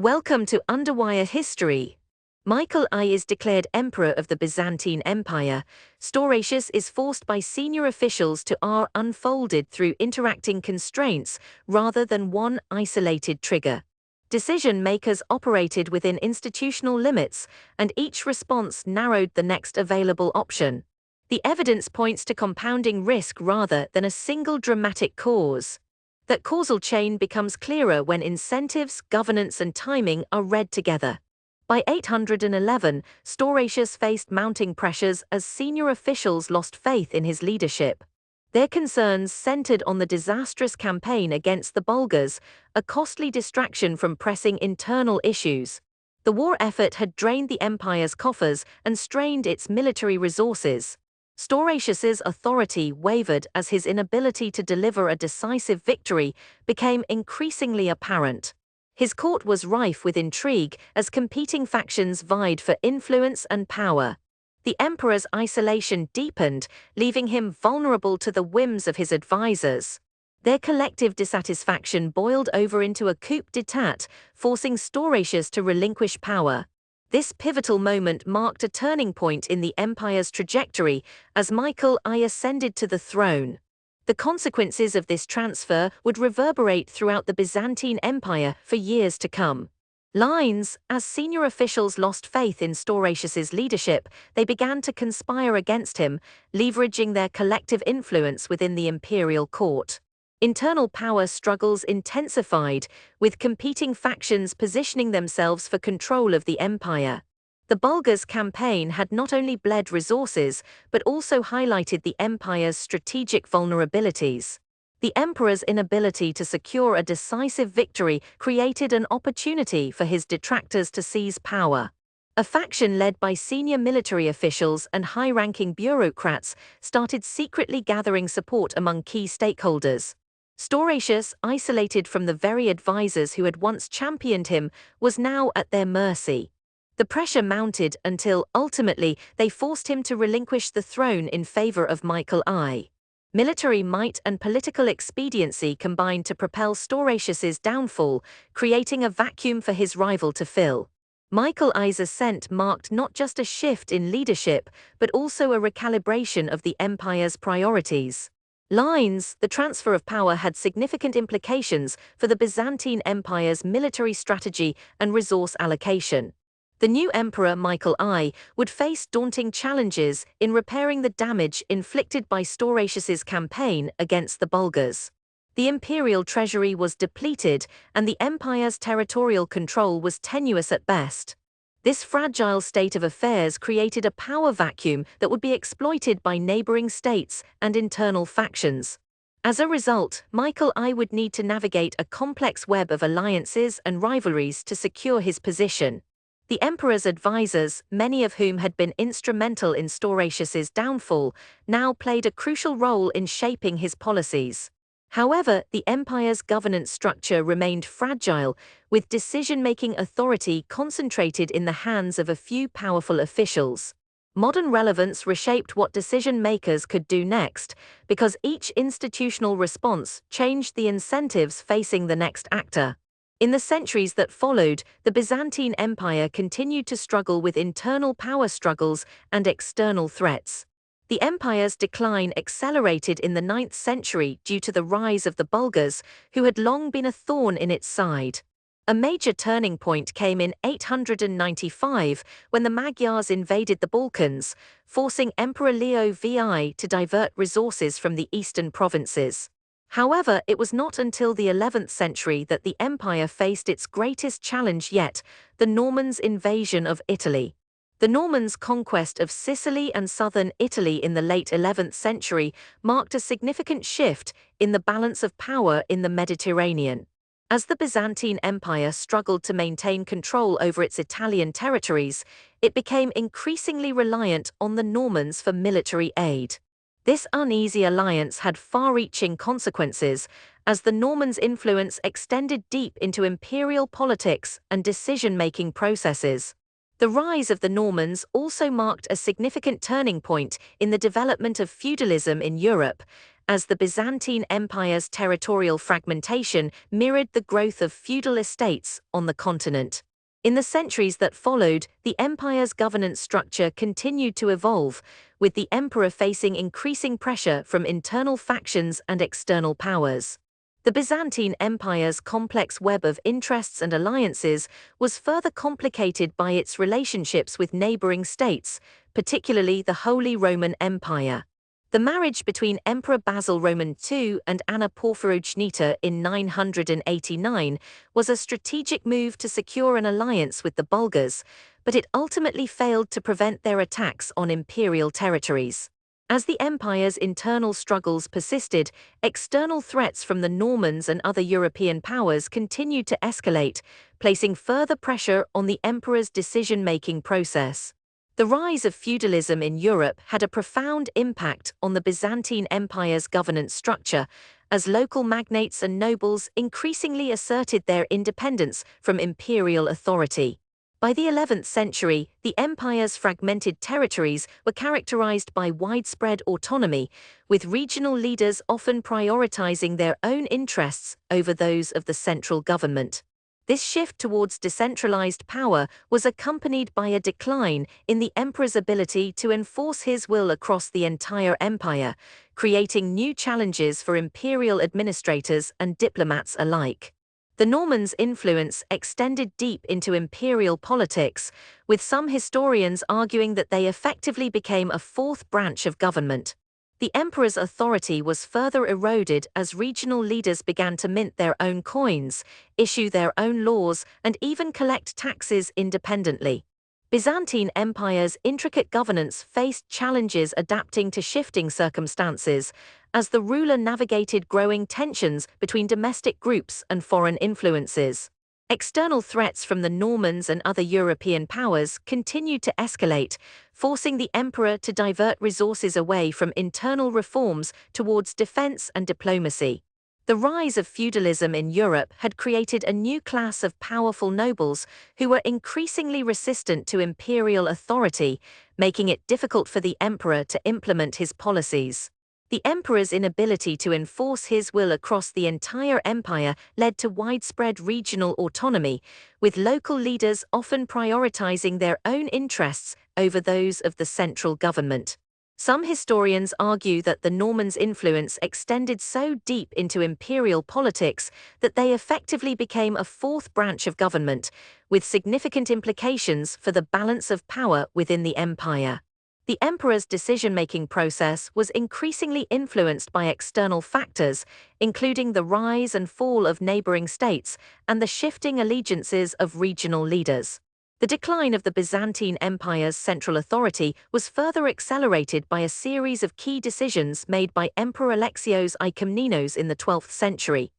Welcome to Underwire History. Michael I is declared Emperor of the Byzantine Empire. Stauracius is forced by senior officials to are unfolded through interacting constraints rather than one isolated trigger. Decision-makers operated within institutional limits, and each response narrowed the next available option. The evidence points to compounding risk rather than a single dramatic cause. That causal chain becomes clearer when incentives, governance and timing are read together. By 811, Stauracius faced mounting pressures as senior officials lost faith in his leadership. Their concerns centered on the disastrous campaign against the Bulgars, a costly distraction from pressing internal issues. The war effort had drained the empire's coffers and strained its military resources. Stauracius's authority wavered as his inability to deliver a decisive victory became increasingly apparent. His court was rife with intrigue as competing factions vied for influence and power. The emperor's isolation deepened, leaving him vulnerable to the whims of his advisors. Their collective dissatisfaction boiled over into a coup d'état, forcing Stauracius to relinquish power. This pivotal moment marked a turning point in the empire's trajectory as Michael I ascended to the throne. The consequences of this transfer would reverberate throughout the Byzantine Empire for years to come. As senior officials lost faith in Stauracius's leadership, they began to conspire against him, leveraging their collective influence within the imperial court. Internal power struggles intensified, with competing factions positioning themselves for control of the empire. The Bulgars' campaign had not only bled resources, but also highlighted the empire's strategic vulnerabilities. The emperor's inability to secure a decisive victory created an opportunity for his detractors to seize power. A faction led by senior military officials and high-ranking bureaucrats started secretly gathering support among key stakeholders. Stauracius, isolated from the very advisors who had once championed him, was now at their mercy. The pressure mounted until, ultimately, they forced him to relinquish the throne in favor of Michael I. Military might and political expediency combined to propel Stauracius's downfall, creating a vacuum for his rival to fill. Michael I's ascent marked not just a shift in leadership, but also a recalibration of the empire's priorities. The transfer of power had significant implications for the Byzantine Empire's military strategy and resource allocation. The new emperor Michael I would face daunting challenges in repairing the damage inflicted by Stauracius's campaign against the Bulgars. The imperial treasury was depleted, and the empire's territorial control was tenuous at best. This fragile state of affairs created a power vacuum that would be exploited by neighboring states and internal factions. As a result, Michael I would need to navigate a complex web of alliances and rivalries to secure his position. The emperor's advisors, many of whom had been instrumental in Stauracius's downfall, now played a crucial role in shaping his policies. However, the empire's governance structure remained fragile, with decision-making authority concentrated in the hands of a few powerful officials. Modern relevance reshaped what decision-makers could do next, because each institutional response changed the incentives facing the next actor. In the centuries that followed, the Byzantine Empire continued to struggle with internal power struggles and external threats. The empire's decline accelerated in the 9th century due to the rise of the Bulgars, who had long been a thorn in its side. A major turning point came in 895 when the Magyars invaded the Balkans, forcing Emperor Leo VI to divert resources from the eastern provinces. However, it was not until the 11th century that the empire faced its greatest challenge yet, the Normans' invasion of Italy. The Normans' conquest of Sicily and southern Italy in the late 11th century marked a significant shift in the balance of power in the Mediterranean. As the Byzantine Empire struggled to maintain control over its Italian territories, it became increasingly reliant on the Normans for military aid. This uneasy alliance had far-reaching consequences, as the Normans' influence extended deep into imperial politics and decision-making processes. The rise of the Normans also marked a significant turning point in the development of feudalism in Europe, as the Byzantine Empire's territorial fragmentation mirrored the growth of feudal estates on the continent. In the centuries that followed, the empire's governance structure continued to evolve, with the emperor facing increasing pressure from internal factions and external powers. The Byzantine Empire's complex web of interests and alliances was further complicated by its relationships with neighboring states, particularly the Holy Roman Empire. The marriage between Emperor Basil Roman II and Anna Porphyrogenita in 989 was a strategic move to secure an alliance with the Bulgars, but it ultimately failed to prevent their attacks on imperial territories. As the empire's internal struggles persisted, external threats from the Normans and other European powers continued to escalate, placing further pressure on the emperor's decision-making process. The rise of feudalism in Europe had a profound impact on the Byzantine Empire's governance structure, as local magnates and nobles increasingly asserted their independence from imperial authority. By the 11th century, the empire's fragmented territories were characterized by widespread autonomy, with regional leaders often prioritizing their own interests over those of the central government. This shift towards decentralized power was accompanied by a decline in the emperor's ability to enforce his will across the entire empire, creating new challenges for imperial administrators and diplomats alike. The Normans' influence extended deep into imperial politics, with some historians arguing that they effectively became a fourth branch of government. The emperor's authority was further eroded as regional leaders began to mint their own coins, issue their own laws, and even collect taxes independently. Byzantine Empire's intricate governance faced challenges adapting to shifting circumstances, as the ruler navigated growing tensions between domestic groups and foreign influences. External threats from the Normans and other European powers continued to escalate, forcing the emperor to divert resources away from internal reforms towards defense and diplomacy. The rise of feudalism in Europe had created a new class of powerful nobles who were increasingly resistant to imperial authority, making it difficult for the emperor to implement his policies. The emperor's inability to enforce his will across the entire empire led to widespread regional autonomy, with local leaders often prioritizing their own interests over those of the central government. Some historians argue that the Normans' influence extended so deep into imperial politics that they effectively became a fourth branch of government, with significant implications for the balance of power within the empire. The emperor's decision-making process was increasingly influenced by external factors, including the rise and fall of neighboring states and the shifting allegiances of regional leaders. The decline of the Byzantine Empire's central authority was further accelerated by a series of key decisions made by Emperor Alexios I Komnenos in the 12th century.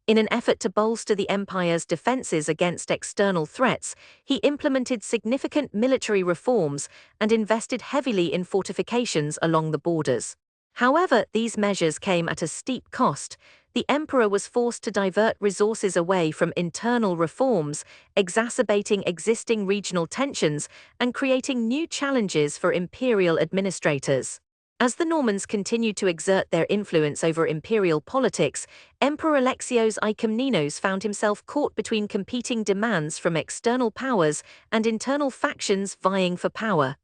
In an effort to bolster the empire's defenses against external threats, he implemented significant military reforms and invested heavily in fortifications along the borders. However, these measures came at a steep cost. The emperor was forced to divert resources away from internal reforms, exacerbating existing regional tensions and creating new challenges for imperial administrators. As the Normans continued to exert their influence over imperial politics, Emperor Alexios I Komnenos found himself caught between competing demands from external powers and internal factions vying for power.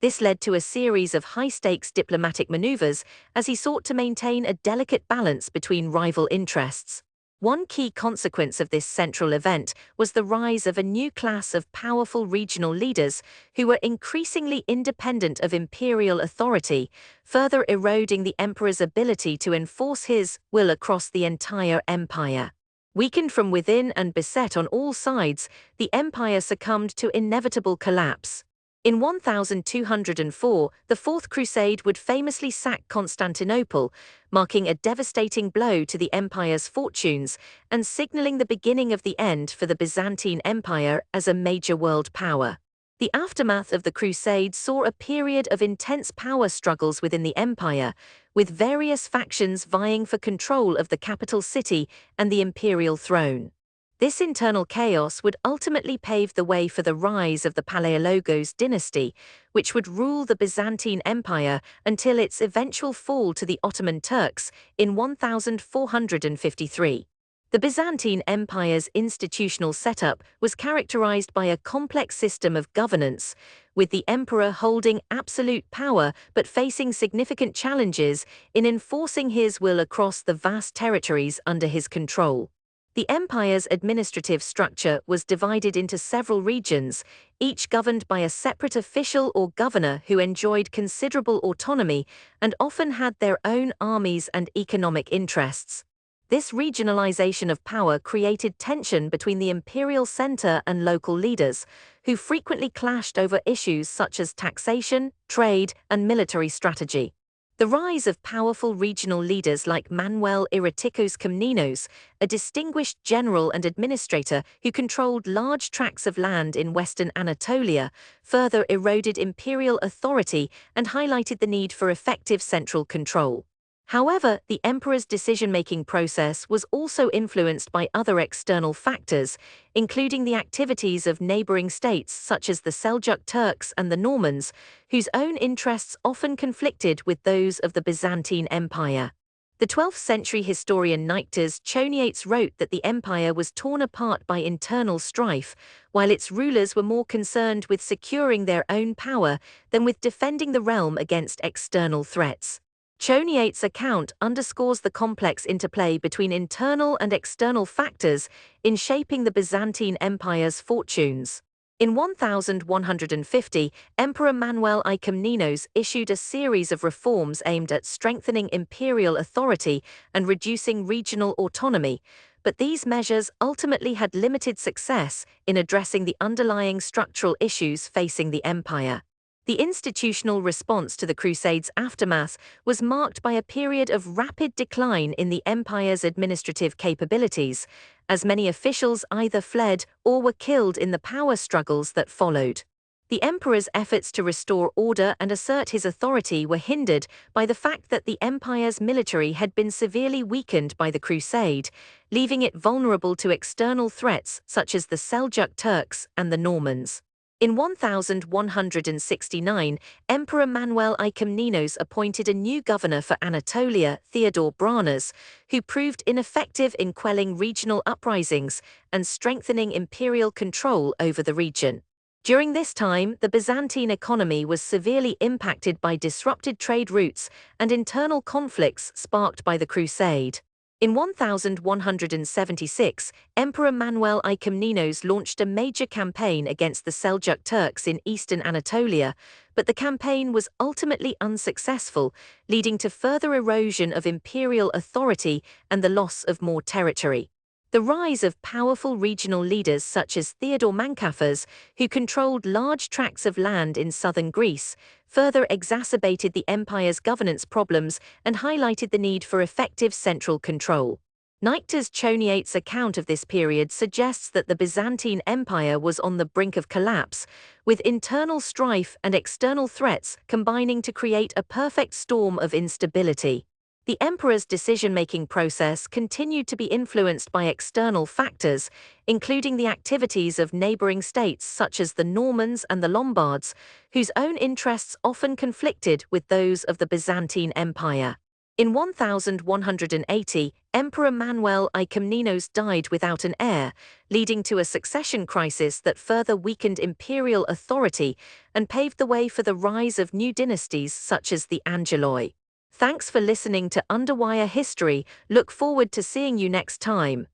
This led to a series of high-stakes diplomatic maneuvers as he sought to maintain a delicate balance between rival interests. One key consequence of this central event was the rise of a new class of powerful regional leaders who were increasingly independent of imperial authority, further eroding the emperor's ability to enforce his will across the entire empire. Weakened from within and beset on all sides, the empire succumbed to inevitable collapse. In 1204, the Fourth Crusade would famously sack Constantinople, marking a devastating blow to the empire's fortunes and signaling the beginning of the end for the Byzantine Empire as a major world power. The aftermath of the Crusade saw a period of intense power struggles within the empire, with various factions vying for control of the capital city and the imperial throne. This internal chaos would ultimately pave the way for the rise of the Palaiologos dynasty, which would rule the Byzantine Empire until its eventual fall to the Ottoman Turks in 1453. The Byzantine Empire's institutional setup was characterized by a complex system of governance, with the emperor holding absolute power but facing significant challenges in enforcing his will across the vast territories under his control. The empire's administrative structure was divided into several regions, each governed by a separate official or governor who enjoyed considerable autonomy and often had their own armies and economic interests. This regionalization of power created tension between the imperial center and local leaders, who frequently clashed over issues such as taxation, trade, and military strategy. The rise of powerful regional leaders like Manuel Iratikos Komnenos, a distinguished general and administrator who controlled large tracts of land in western Anatolia, further eroded imperial authority and highlighted the need for effective central control. However, the emperor's decision-making process was also influenced by other external factors, including the activities of neighboring states such as the Seljuk Turks and the Normans, whose own interests often conflicted with those of the Byzantine Empire. The 12th century historian Nyctas Choniates wrote that the empire was torn apart by internal strife, while its rulers were more concerned with securing their own power than with defending the realm against external threats. Choniates' account underscores the complex interplay between internal and external factors in shaping the Byzantine Empire's fortunes. In 1150, Emperor Manuel I Komnenos issued a series of reforms aimed at strengthening imperial authority and reducing regional autonomy, but these measures ultimately had limited success in addressing the underlying structural issues facing the empire. The institutional response to the Crusades' aftermath was marked by a period of rapid decline in the empire's administrative capabilities, as many officials either fled or were killed in the power struggles that followed. The emperor's efforts to restore order and assert his authority were hindered by the fact that the empire's military had been severely weakened by the crusade, leaving it vulnerable to external threats such as the Seljuk Turks and the Normans. In 1169, Emperor Manuel I Komnenos appointed a new governor for Anatolia, Theodore Branas, who proved ineffective in quelling regional uprisings and strengthening imperial control over the region. During this time, the Byzantine economy was severely impacted by disrupted trade routes and internal conflicts sparked by the crusade. In 1176, Emperor Manuel I Komnenos launched a major campaign against the Seljuk Turks in eastern Anatolia, but the campaign was ultimately unsuccessful, leading to further erosion of imperial authority and the loss of more territory. The rise of powerful regional leaders such as Theodore Mancaphos, who controlled large tracts of land in southern Greece, further exacerbated the empire's governance problems and highlighted the need for effective central control. Nyctas Choniates' account of this period suggests that the Byzantine Empire was on the brink of collapse, with internal strife and external threats combining to create a perfect storm of instability. The emperor's decision-making process continued to be influenced by external factors, including the activities of neighboring states such as the Normans and the Lombards, whose own interests often conflicted with those of the Byzantine Empire. In 1180, Emperor Manuel I Komnenos died without an heir, leading to a succession crisis that further weakened imperial authority and paved the way for the rise of new dynasties such as the Angeloi. Thanks for listening to Underwire History. Look forward to seeing you next time.